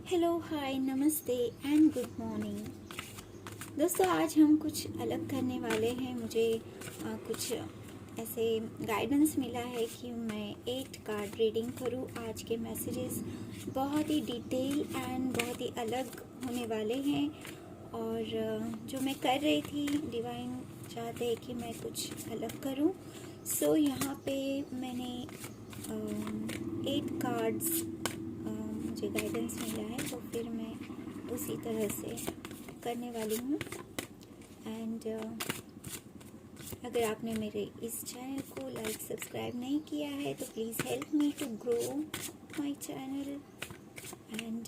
Hello, हाय, नमस्ते and good morning. दोस्तों, आज हम कुछ अलग करने वाले हैं। मुझे कुछ ऐसे गाइडेंस मिला है कि मैं 8 कार्ड रीडिंग करूं। आज के मैसेजेस बहुत ही डिटेल एंड बहुत ही अलग होने वाले हैं। और जो मैं कर रही थी, डिवाइन चाहते हैं कि मैं कुछ अलग करूं। सो यहाँ पे मैंने 8 कार्ड्स मुझे गाइडेंस मिला है, तो फिर मैं उसी तरह से करने वाली हूँ। एंड अगर आपने मेरे इस चैनल को लाइक सब्सक्राइब नहीं किया है तो please help me to grow my channel. And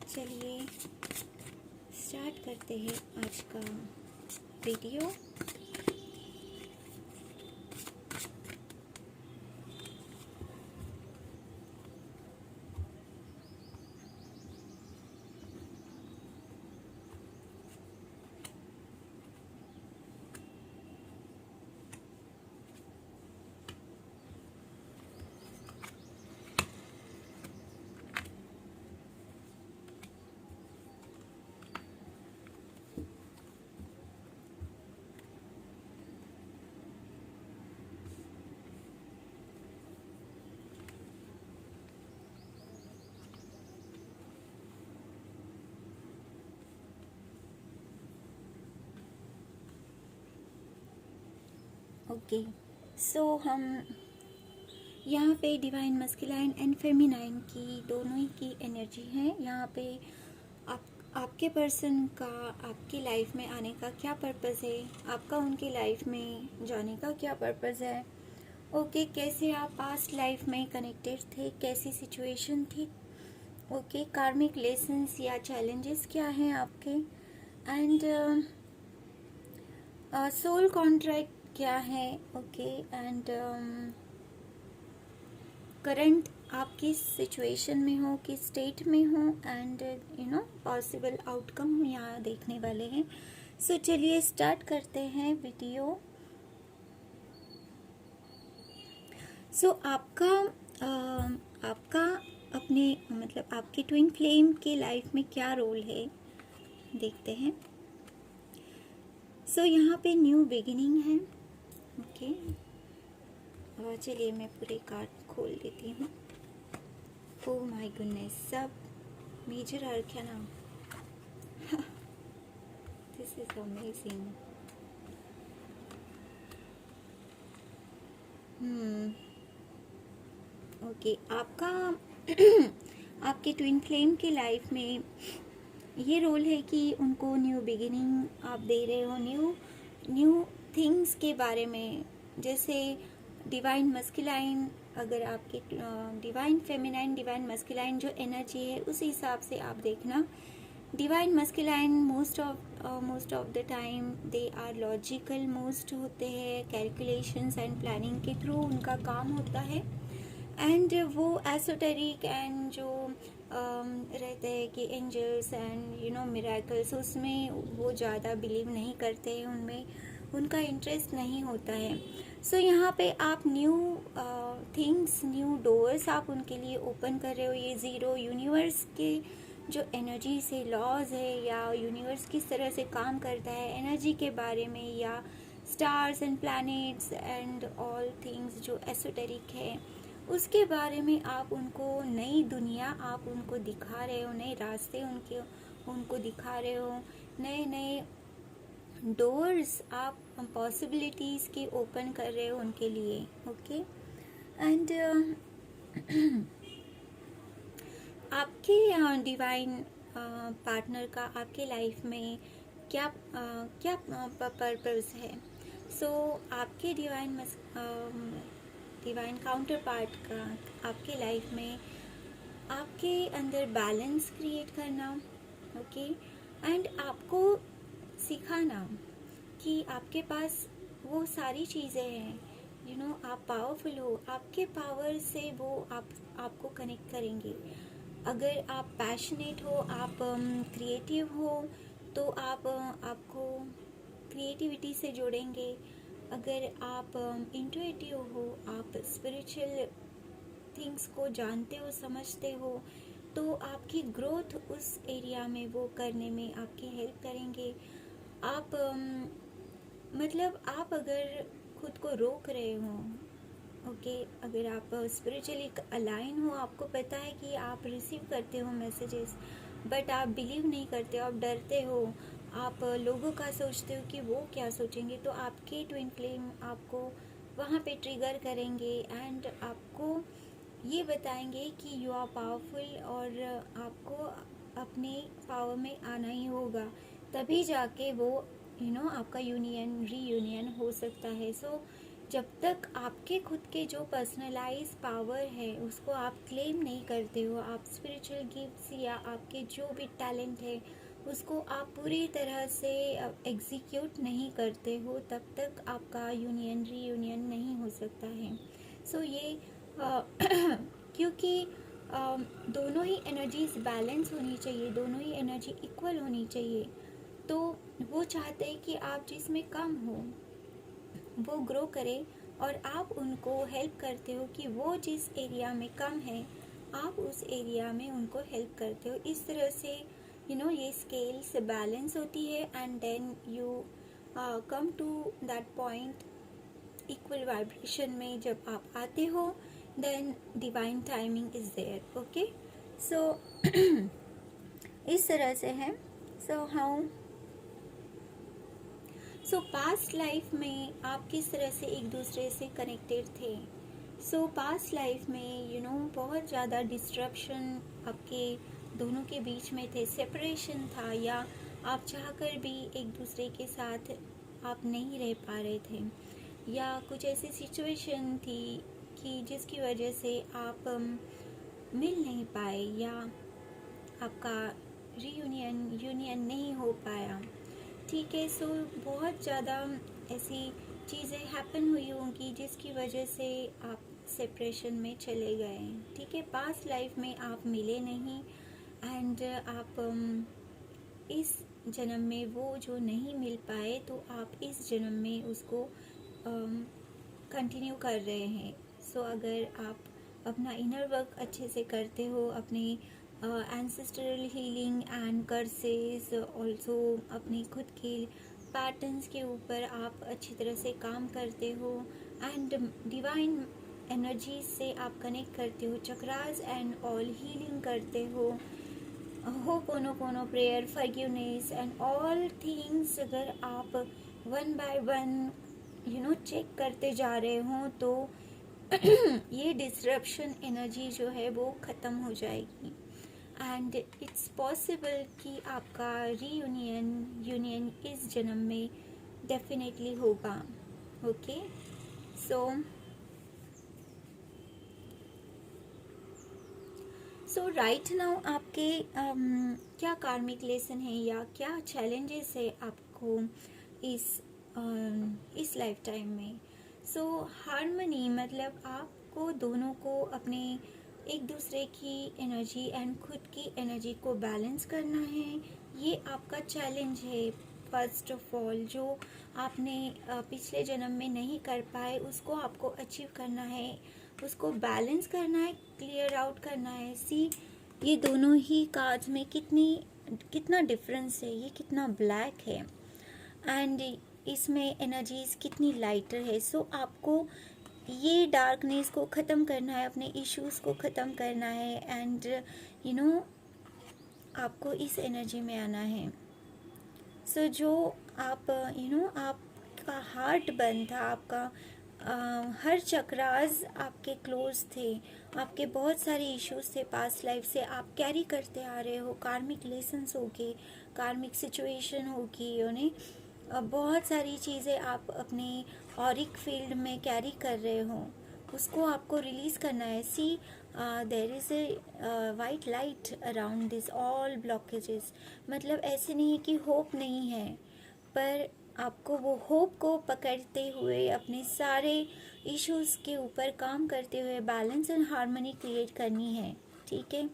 चलिए स्टार्ट करते हैं आज का वीडियो। ओके, सो हम यहाँ पे डिवाइन मस्कुलाइन एंड फेमिनाइन की दोनों ही की एनर्जी है। यहाँ पे आपके पर्सन का आपकी लाइफ में आने का क्या पर्पस है, आपका उनकी लाइफ में जाने का क्या पर्पस है। ओके, कैसे आप पास्ट लाइफ में कनेक्टेड थे, कैसी सिचुएशन थी। ओके, कार्मिक लेसन्स या चैलेंजेस क्या हैं आपके। एंड सोल कॉन्ट्रैक्ट क्या है। ओके, एंड करंट आप किस सिचुएशन में हो, किस स्टेट में हो। एंड पॉसिबल आउटकम यहाँ देखने वाले हैं। सो चलिए स्टार्ट करते हैं वीडियो। सो आपका अपने मतलब आपके ट्विन फ्लेम के लाइफ में क्या रोल है, देखते हैं। सो यहाँ पे न्यू बिगिनिंग है। ओके, और चलिए मैं पूरे कार्ड खोल देती हूँ। ओह माय गुडनेस, सब major arcana. This is amazing. Okay, आपका आपके ट्विन फ्लेम की लाइफ में ये रोल है कि उनको न्यू बिगिनिंग आप दे रहे हो, न्यू थिंग्स के बारे में। जैसे डिवाइन मस्कुलाइन, अगर आपके डिवाइन फेमिनाइन, डिवाइन मस्कुलाइन जो एनर्जी है उस हिसाब से आप देखना। Divine masculine most of the time they are logical most होते हैं, कैलकुलेशंस एंड प्लानिंग के थ्रू उनका काम होता है। एंड वो एसोटेरिक एंड जो रहते हैं कि एंजल्स एंड मिरेकल्स, उसमें वो ज़्यादा बिलीव नहीं करते हैं, उनमें उनका इंटरेस्ट नहीं होता है। सो यहाँ पे आप न्यू थिंग्स, न्यू डोर्स आप उनके लिए ओपन कर रहे हो। ये ज़ीरो यूनिवर्स के जो एनर्जी से लॉज है, या यूनिवर्स किस तरह से काम करता है एनर्जी के बारे में, या stars and planets and all things जो एसोटेरिक है, उसके बारे में आप उनको नई दुनिया आप उनको दिखा रहे हो, नए रास्ते उनको दिखा रहे हो, नए नए डोर्स आप पॉसिबिलिटीज़ के ओपन कर रहे हो उनके लिए। ओके, एंड आपके डिवाइन पार्टनर का आपके लाइफ में क्या पर्पस है। सो आपके डिवाइन काउंटर पार्ट का आपके लाइफ में आपके अंदर बैलेंस क्रिएट करना। ओके, एंड आपको सिखाना कि आपके पास वो सारी चीज़ें हैं। आप पावरफुल हो, आपके पावर से वो आपको कनेक्ट करेंगे। अगर आप पैशनेट हो, आप क्रिएटिव हो, तो आपको क्रिएटिविटी से जोड़ेंगे। अगर आप इंट्यूटिव हो, आप स्पिरिचुअल थिंग्स को जानते हो, समझते हो, तो आपकी ग्रोथ उस एरिया में वो करने में आपकी हेल्प करेंगे। आप मतलब आप अगर खुद को रोक रहे हो, ओके, अगर आप स्पिरिचुअली अलाइन हो, आपको पता है कि आप रिसीव करते हो मैसेजेस, बट आप बिलीव नहीं करते हो, आप डरते हो, आप लोगों का सोचते हो कि वो क्या सोचेंगे, तो आपके ट्विन फ्लेम आपको वहाँ पे ट्रिगर करेंगे एंड आपको ये बताएंगे कि यू आर पावरफुल और आपको अपने पावर में आना ही होगा, तभी जाके वो आपका रीयूनियन हो सकता है। सो जब तक आपके खुद के जो पर्सनलाइज पावर है उसको आप क्लेम नहीं करते हो, आप स्पिरिचुअल गिफ्ट्स या आपके जो भी टैलेंट है उसको आप पूरी तरह से एग्जीक्यूट नहीं करते हो, तब तक आपका रीयूनियन नहीं हो सकता है। सो ये क्योंकि दोनों ही एनर्जीज बैलेंस होनी चाहिए, दोनों ही एनर्जी इक्वल होनी चाहिए। तो वो चाहते हैं कि आप जिसमें कम हो वो ग्रो करे और आप उनको हेल्प करते हो कि वो जिस एरिया में कम है आप उस एरिया में उनको हेल्प करते हो। इस तरह से ये स्केल्स बैलेंस होती है and then you come to that point equal vibration में जब आप आते हो, then divine timing is there. Okay, so इस तरह से है। सो पास्ट लाइफ में आप किस तरह से एक दूसरे से कनेक्टेड थे। सो पास्ट लाइफ में बहुत ज़्यादा डिस्ट्रप्शन आपके दोनों के बीच में थे, सेपरेशन था, या आप चाहकर भी एक दूसरे के साथ आप नहीं रह पा रहे थे, या कुछ ऐसी सिचुएशन थी कि जिसकी वजह से आप मिल नहीं पाए या आपका यूनियन नहीं हो पाया। ठीक है, सो बहुत ज़्यादा ऐसी चीज़ें हैपन हुई होंगी जिसकी वजह से आप सेपरेशन में चले गए। ठीक है, पास्ट लाइफ में आप मिले नहीं एंड आप इस जन्म में वो जो नहीं मिल पाए तो आप इस जन्म में उसको कंटिन्यू कर रहे हैं। सो अगर आप अपना इनर वर्क अच्छे से करते हो, अपने ancestral healing and curses also अपने खुद के पैटर्न्स के ऊपर आप अच्छी तरह से काम करते हो एंड डिवाइन एनर्जी से आप कनेक्ट करते हो, चक्रास एंड ऑल हीलिंग करते हो, ho'oponopono prayer, forgiveness and all things अगर आप वन बाय वन चेक करते जा रहे हो तो ये डिसरप्शन एनर्जी जो है वो ख़त्म हो जाएगी एंड इट्स पॉसिबल कि आपका यूनियन इस जन्म में डेफिनेटली होगा। ओके, सो राइट नाउ आपके क्या कार्मिक लेसन है या क्या चैलेंजेस है आपको इस लाइफ टाइम में। सो हार्मनी मतलब आपको दोनों को अपने एक दूसरे की एनर्जी एंड खुद की एनर्जी को बैलेंस करना है, ये आपका चैलेंज है। फर्स्ट ऑफ ऑल जो आपने पिछले जन्म में नहीं कर पाए उसको आपको अचीव करना है, उसको बैलेंस करना है, क्लियर आउट करना है। सी ये दोनों ही कार्ड्स में कितना डिफरेंस है, ये कितना ब्लैक है एंड इसमें एनर्जीज कितनी लाइटर है। सो आपको ये डार्कनेस को ख़त्म करना है, अपने इश्यूज को ख़त्म करना है एंड आपको इस एनर्जी में आना है। सो जो आप आपका हार्ट बंद था, आपका हर चक्रास आपके क्लोज थे, आपके बहुत सारे इश्यूज थे पास्ट लाइफ से, आप कैरी करते आ रहे हो, कार्मिक लेसन्स होगी, कार्मिक सिचुएशन होगी, बहुत सारी चीज़ें आप अपने ऑरिक फील्ड में कैरी कर रहे हो, उसको आपको रिलीज़ करना है। See there is a white light around this all blockages. मतलब ऐसे नहीं है कि होप नहीं है, पर आपको वो होप को पकड़ते हुए अपने सारे इश्यूज़ के ऊपर काम करते हुए बैलेंस एंड हार्मनी क्रिएट करनी है। ठीक है,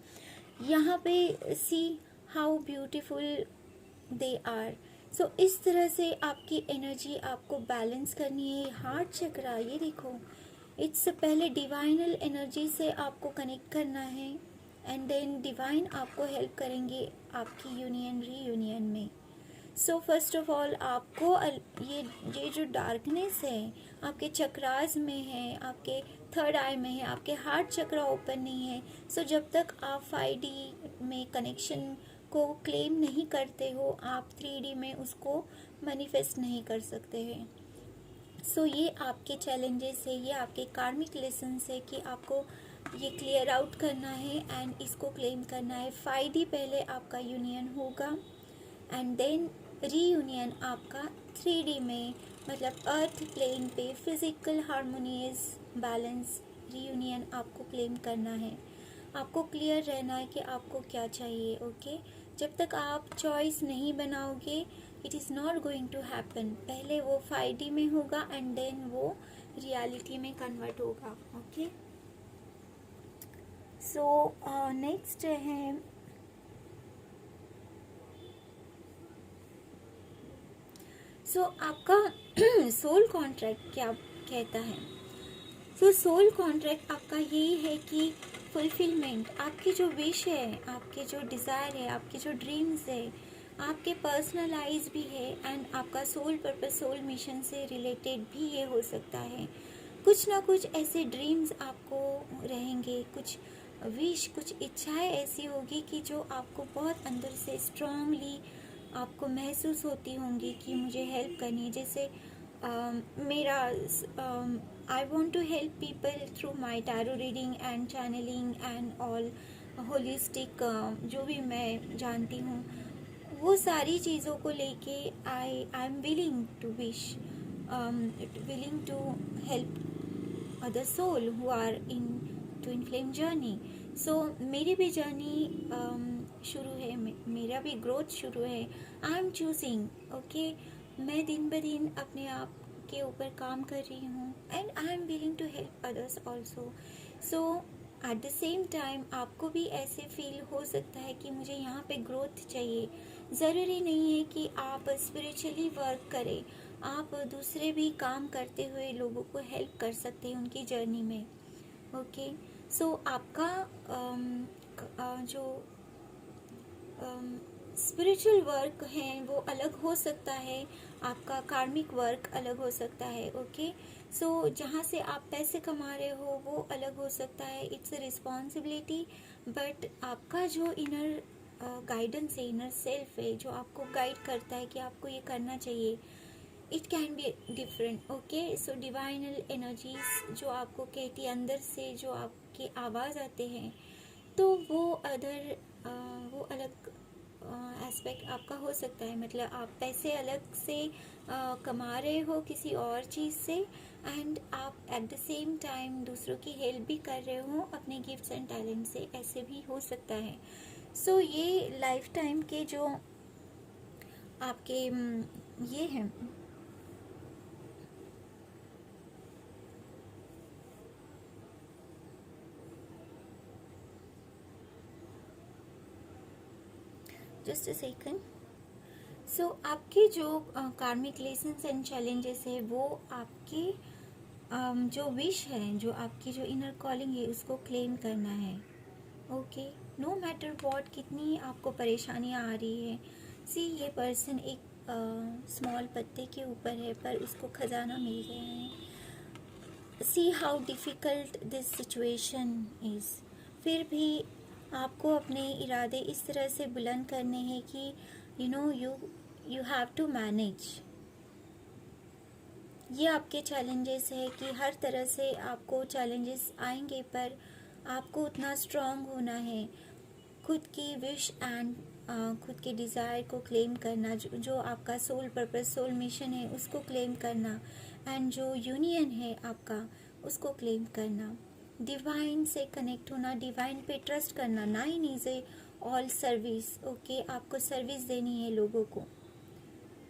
यहाँ पे see how beautiful they are. So इस तरह से आपकी एनर्जी आपको बैलेंस करनी है। हार्ट चक्रा ये देखो, इट्स पहले डिवाइनल एनर्जी से आपको कनेक्ट करना है एंड देन डिवाइन आपको हेल्प करेंगे आपकी यूनियन रीयूनियन में। सो फर्स्ट ऑफ ऑल आपको ये जो डार्कनेस है आपके चक्रास में है, आपके थर्ड आई में है, आपके हार्ट चक्रा ओपन नहीं है। सो जब तक आप 5D में कनेक्शन को क्लेम नहीं करते हो, आप 3D में उसको मैनिफेस्ट नहीं कर सकते हैं। सो ये आपके चैलेंजेस है, ये आपके कार्मिक लेसन्स है कि आपको ये क्लियर आउट करना है एंड इसको क्लेम करना है। 5D पहले आपका यूनियन होगा एंड देन रीयूनियन आपका 3D में, मतलब अर्थ प्लेन पे फिजिकल हार्मोनियस बैलेंस रीयूनियन आपको क्लेम करना है। आपको क्लियर रहना है कि आपको क्या चाहिए। ओके जब तक आप चॉइस नहीं बनाओगे it is not going to happen. पहले वो 5D में होगा एंड देन वो रियलिटी में कन्वर्ट होगा। ओके सो नेक्स्ट है आपका सोल कॉन्ट्रैक्ट क्या कहता है। सोल कॉन्ट्रैक्ट आपका यही है कि फुलफिलमेंट, आपकी जो विश है, आपके जो डिज़ायर है, आपके जो ड्रीम्स है, आपके पर्सनलाइज भी है एंड आपका सोल पर्पस सोल मिशन से रिलेटेड भी ये हो सकता है। कुछ ना कुछ ऐसे ड्रीम्स आपको रहेंगे, कुछ विश, कुछ इच्छाएं ऐसी होगी कि जो आपको बहुत अंदर से स्ट्रांगली आपको महसूस होती होंगी कि मुझे हेल्प करनी है। जैसे मेरा I want to help people through my tarot reading and channeling and all holistic, जो भी मैं जानती हूँ वो सारी चीज़ों को लेके I am willing to wish, willing to help other soul who are in twin flame journey. So मेरी भी जर्नी शुरू है, मेरा भी ग्रोथ शुरू है। आई एम चूजिंग, ओके मैं दिन ब दिन अपने आप के ऊपर काम कर रही हूँ and I am willing to help others also. So at the same time आपको भी ऐसे फील हो सकता है कि मुझे यहाँ पे ग्रोथ चाहिए। ज़रूरी नहीं है कि आप स्पिरिचुअली वर्क करें, आप दूसरे भी काम करते हुए लोगों को हेल्प कर सकते हैं उनकी जर्नी में। ओके सो आपका जो स्पिरिचुअल वर्क है वो अलग हो सकता है, आपका कार्मिक वर्क अलग हो सकता है। ओके सो जहाँ से आप पैसे कमा रहे हो वो अलग हो सकता है, इट्स अ रिस्पॉन्सिबिलिटी। बट आपका जो इनर गाइडेंस है, इनर सेल्फ है, जो आपको गाइड करता है कि आपको ये करना चाहिए, it can be different. Okay so divine energies जो आपको कहती है अंदर से, जो आपके आवाज़ आते हैं, तो वो वो अलग एस्पेक्ट आपका हो सकता है। मतलब आप पैसे अलग से कमा रहे हो किसी और चीज़ से एंड आप एट द सेम टाइम दूसरों की हेल्प भी कर रहे हो अपने गिफ्ट्स एंड टैलेंट से, ऐसे भी हो सकता है। सो ये लाइफ टाइम के जो आपके ये हैं जस्ट अ सेकंड। सो आपके जो कार्मिक लेसन्स एंड चैलेंजेस है वो आपके जो विश है, जो आपकी जो इनर कॉलिंग है उसको क्लेम करना है। ओके नो मैटर वॉट, कितनी आपको परेशानियाँ आ रही है। सी ये पर्सन एक स्मॉल पत्ते के ऊपर है पर उसको खजाना मिल गया है। See how difficult this situation is, फिर भी आपको अपने इरादे इस तरह से बुलंद करने हैं कि यू हैव टू मैनेज। ये आपके चैलेंजेस है कि हर तरह से आपको चैलेंजेस आएंगे पर आपको उतना स्ट्रांग होना है, खुद की विश एंड खुद के डिज़ायर को क्लेम करना, जो आपका सोल पर्पस सोल मिशन है उसको क्लेम करना एंड जो यूनियन है आपका उसको क्लेम करना, डिवाइन से कनेक्ट होना, डिवाइन पे ट्रस्ट करना, ना ही नीजे ऑल सर्विस। ओके आपको सर्विस देनी है लोगों को,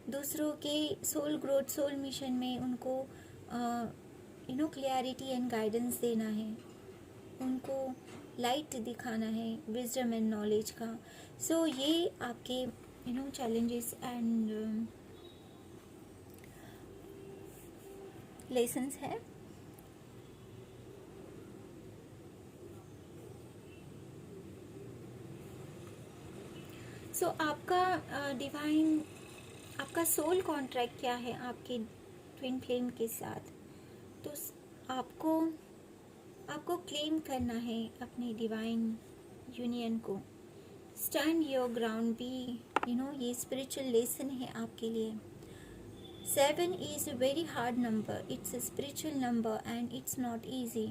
दूसरों के सोल ग्रोथ सोल मिशन में उनको क्लियरिटी एंड गाइडेंस देना है, उनको लाइट दिखाना है विजडम एंड नॉलेज का। सो ये आपके चैलेंजेस एंड लेसन्स है। सो आपका डिवाइन, आपका सोल कॉन्ट्रैक्ट क्या है आपके ट्विन फ्लेम के साथ? तो आपको आपको क्लेम करना है अपनी डिवाइन यूनियन को। स्टैंड योर ग्राउंड, बी ये स्पिरिचुअल लेसन है आपके लिए। 7 is a very hard number, it's a spiritual number and it's not easy.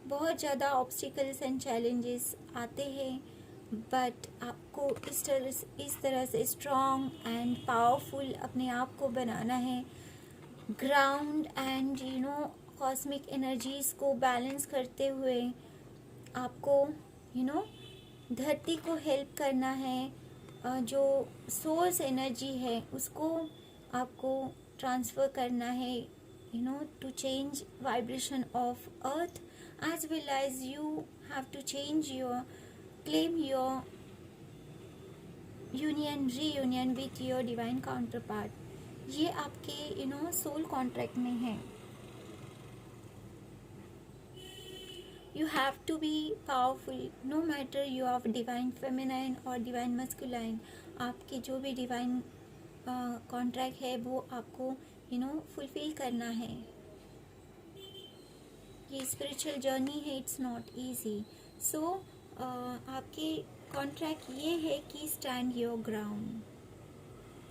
बहुत ज़्यादा ऑब्स्टिकल्स एंड चैलेंजेस आते हैं, बट आपको इस तरह से स्ट्रॉन्ग एंड पावरफुल अपने आप को बनाना है। ग्राउंड एंड कॉस्मिक एनर्जीज को बैलेंस करते हुए आपको धरती को हेल्प करना है। जो सोर्स एनर्जी है उसको आपको ट्रांसफ़र करना है, to change vibration of earth, as well as you have to change your claim your reunion with your divine counterpart. ये आपके सोल कॉन्ट्रैक्ट में है। You have to be powerful no matter you are divine feminine or divine masculine। आपके जो भी divine contract है वो आपको फुलफिल करना है। ये स्पिरिचुअल जर्नी है, इट्स नॉट इजी। सो आपके कॉन्ट्रैक्ट ये है कि स्टैंड योर ग्राउंड,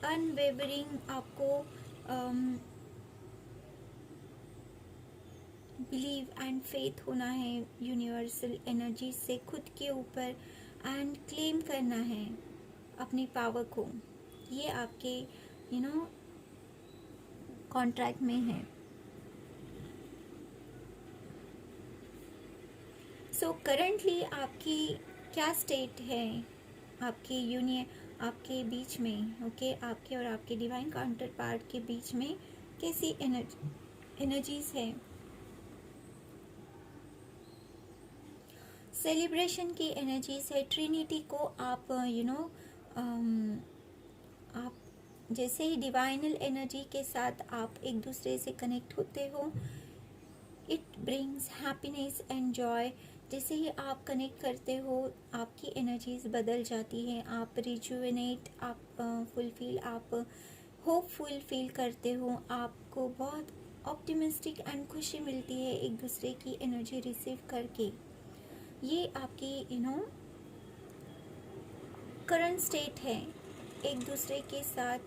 अनवेवरिंग आपको बिलीव एंड फेथ होना है यूनिवर्सल एनर्जी से खुद के ऊपर, एंड क्लेम करना है अपनी पावर को। ये आपके कॉन्ट्रैक्ट में है। सो करंटली आपकी क्या स्टेट है आपके आपके बीच में, ओके आपके और आपके डिवाइन काउंटर पार्ट के बीच में कैसी एनर्जीज है? सेलिब्रेशन की एनर्जीज है। ट्रिनिटी को आप आप जैसे ही डिवाइनल एनर्जी के साथ आप एक दूसरे से कनेक्ट होते हो, it brings happiness and Joy. जैसे ही आप कनेक्ट करते हो आपकी एनर्जीज बदल जाती हैं, आप रिजुवेनेट, आप फुलफिल, आप होपफुल फील करते हो, आपको बहुत ऑप्टिमिस्टिक एंड खुशी मिलती है एक दूसरे की एनर्जी रिसीव करके। ये आपकी करंट स्टेट है। एक दूसरे के साथ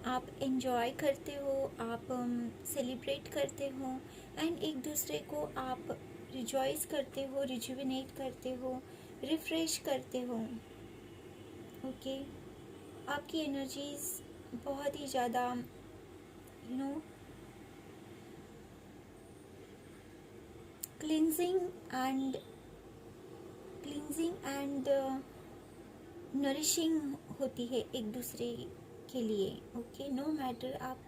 आप एंजॉय करते हो, आप सेलिब्रेट करते हो, एंड एक दूसरे को आप रिजॉइस करते हो, रिजुविनेट करते हो, रिफ्रेश करते हो। ओके आपकी एनर्जीज बहुत ही ज़्यादा क्लिनजिंग एंड नरिशिंग होती है एक दूसरे के लिए। ओके नो मैटर आप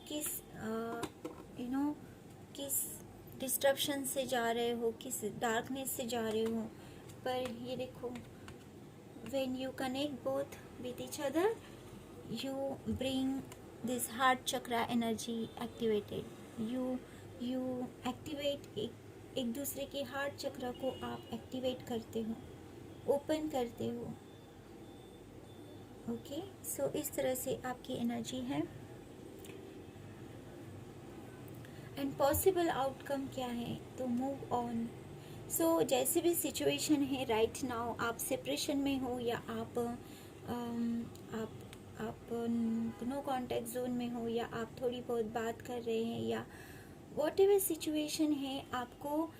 किस किस डिस्ट्रप्शन से जा रहे हो, किस डार्कनेस से जा रहे हो, पर ये देखो, when you connect both with each other you bring this heart chakra energy activated. You activate एक दूसरे के हार्ट चक्र को आप एक्टिवेट करते हो, ओपन करते हो। ओके सो इस तरह से आपकी एनर्जी है। एंड पॉसिबल आउटकम क्या है? तो मूव ऑन। सो जैसे भी सिचुएशन है राइट नाउ, आप सेपरेशन में हो या आप नो कॉन्टैक्ट जोन में हो, या आप थोड़ी बहुत बात कर रहे हैं, या वॉट एवर सिचुएशन है, आपको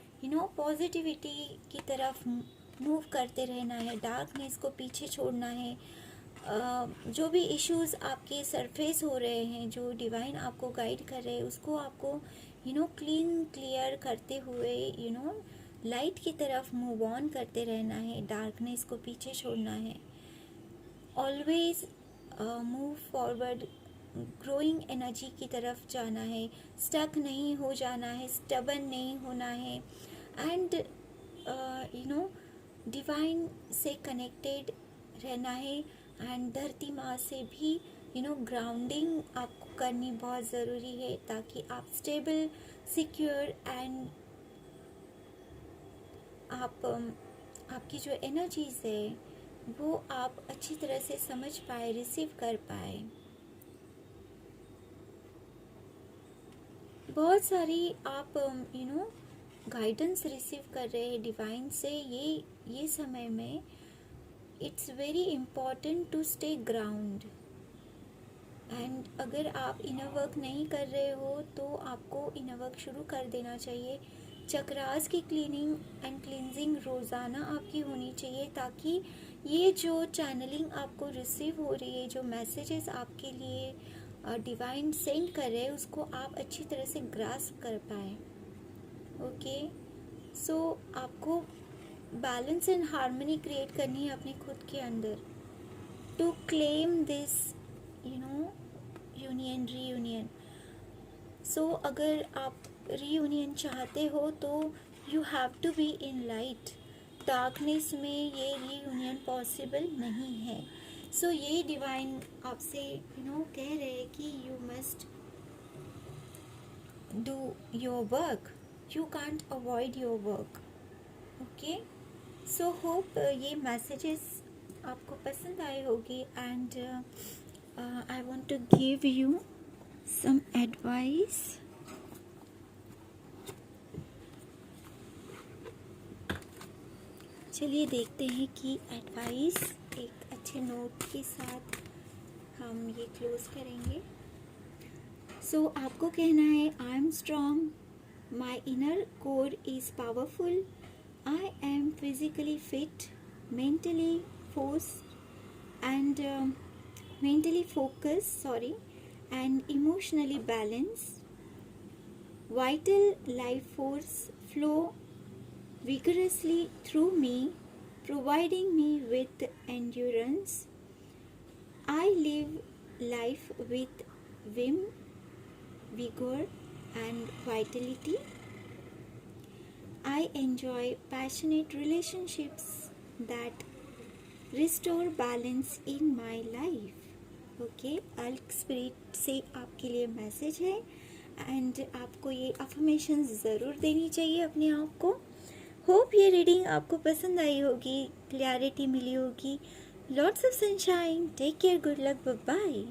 पॉजिटिविटी की तरफ मूव करते रहना है, डार्कनेस को पीछे छोड़ना है। जो भी इश्यूज आपके सरफेस हो रहे हैं, जो डिवाइन आपको गाइड कर रहे हैं, उसको आपको क्लियर करते हुए लाइट की तरफ मूव ऑन करते रहना है, डार्कनेस को पीछे छोड़ना है। Always move forward, growing energy की तरफ जाना है, स्टक नहीं हो जाना है, स्टबन नहीं होना है, एंड डिवाइन से कनेक्टेड रहना है। एंड धरती माँ से भी ग्राउंडिंग आपको करनी बहुत ज़रूरी है, ताकि आप स्टेबल, सिक्योर एंड आपकी जो एनर्जीज है वो आप अच्छी तरह से समझ पाए, रिसीव कर पाए। बहुत सारी आप गाइडेंस रिसीव कर रहे हैं डिवाइन से। ये समय में it's very important to stay ground. And अगर आप इनर वर्क नहीं कर रहे हो तो आपको इनर वर्क शुरू कर देना चाहिए। चक्रास की क्लीनिंग एंड क्लींजिंग रोज़ाना आपकी होनी चाहिए, ताकि ये जो चैनलिंग आपको रिसीव हो रही है, जो मैसेजेस आपके लिए डिवाइन सेंड कर रहे हैं, उसको आप अच्छी तरह से ग्रास्प कर पाए। ओके, सो आपको बैलेंस एंड हार्मनी क्रिएट करनी है अपने खुद के अंदर to claim this union, reunion. So अगर आप रीयूनियन चाहते हो तो you have to be in light. Darkness में ये रीयूनियन पॉसिबल नहीं है। सो ये डिवाइन आपसे कह रहे हैं कि you must do your work, you can't avoid your work. Okay, so hope ये मैसेजेस आपको पसंद आए होगी। And I want to give you some advice. चलिए देखते हैं कि एडवाइस एक अच्छे नोट के साथ हम ये क्लोज करेंगे। सो आपको कहना है, I am strong, my inner core is powerful, I am physically fit, mentally focused, and emotionally balanced. Vital life force flow vigorously through me, providing me with endurance. I live life with vim, vigor, and vitality. I enjoy passionate relationships that restore balance in my life. Okay, अल्क spirit से आपके लिए message है and आपको ये affirmation ज़रूर देनी चाहिए अपने आप को। होप ये रीडिंग आपको पसंद आई होगी, क्लैरिटी मिली होगी। Lots of sunshine, take care, good luck, bye bye.